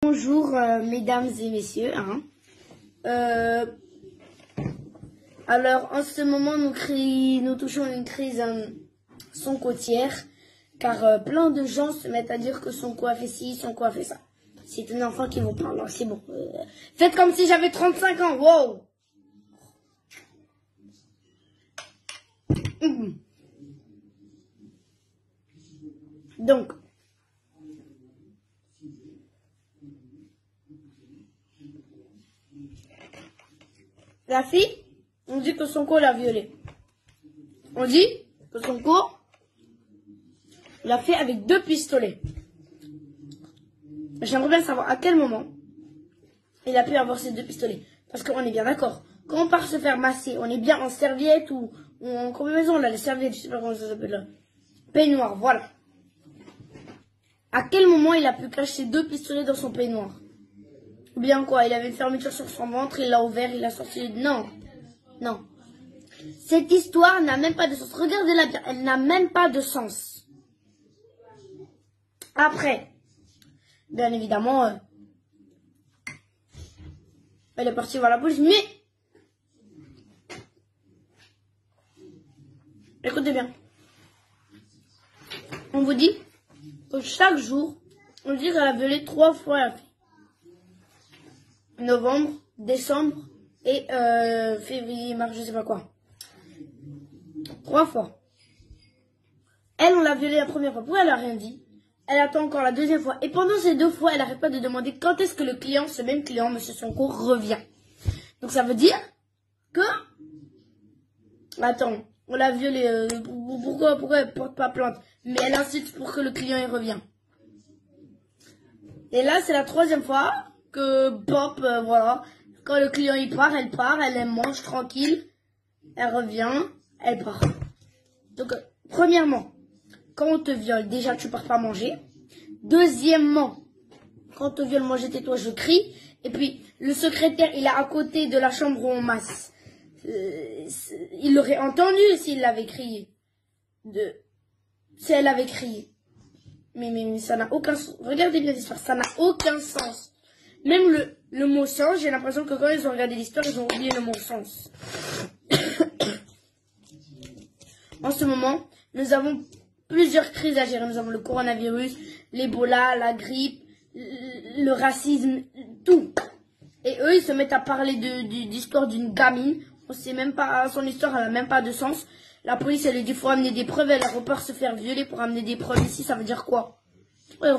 Bonjour mesdames et messieurs. Alors en ce moment nous touchons une crise son-côtière car plein de gens se mettent à dire que Sonko a fait ci, Sonko a fait ça. C'est un enfant qui vous parle, c'est bon. Faites comme si j'avais 35 ans, wow. Donc, la fille, on dit que Sonko l'a violée. On dit que Sonko l'a fait avec 2 pistolets. J'aimerais bien savoir à quel moment il a pu avoir ces 2 pistolets. Parce qu'on est bien d'accord. Quand on part se faire masser, on est bien en serviette ou en combinaison, là, les serviettes, je sais pas comment ça s'appelle là. Peignoir, voilà. À quel moment il a pu cacher 2 pistolets dans son peignoir? Ou bien quoi, il avait une fermeture sur son ventre, il l'a ouvert, il a sorti... Non, non. Cette histoire n'a même pas de sens. Regardez-la bien, elle n'a même pas de sens. Après, bien évidemment, elle est partie voir la police, mais... Écoutez bien. On vous dit que chaque jour, on dit qu'elle a violé 3 fois la fille. Novembre, décembre et février, mars, je sais pas quoi. 3 fois. Elle, on l'a violée la première fois. Pourquoi elle a rien dit? Elle attend encore la 2e fois. Et pendant ces 2 fois, elle n'arrête pas de demander quand est-ce que le client, ce même client, monsieur Sonko, revient. Donc ça veut dire que... Attends, on l'a violée. Pourquoi elle porte pas plainte? Mais elle insiste pour que le client y revient. Et là, c'est la 3e fois que Pop, voilà. Quand le client y part, elle mange tranquille. Elle revient, elle part. Donc, premièrement, quand on te viole, déjà, tu pars pas manger. Deuxièmement, quand on te viole, moi, tais-toi, je crie. Et puis, le secrétaire, il est à côté de la chambre où on masse. Il l'aurait entendu s'il l'avait crié. Si elle avait crié. Mais ça n'a aucun sens. Regardez bien l'histoire, ça n'a aucun sens. Même le mot sens, j'ai l'impression que quand ils ont regardé l'histoire, ils ont oublié le mot sens. En ce moment, nous avons plusieurs crises à gérer. Nous avons le coronavirus, l'Ebola, la grippe, le racisme, tout. Et eux, ils se mettent à parler d'histoire d'une gamine. On sait même pas, son histoire, elle n'a même pas de sens. La police, elle lui dit, faut amener des preuves. Elle repart se faire violer pour amener des preuves ici. Ça veut dire quoi? Ouais,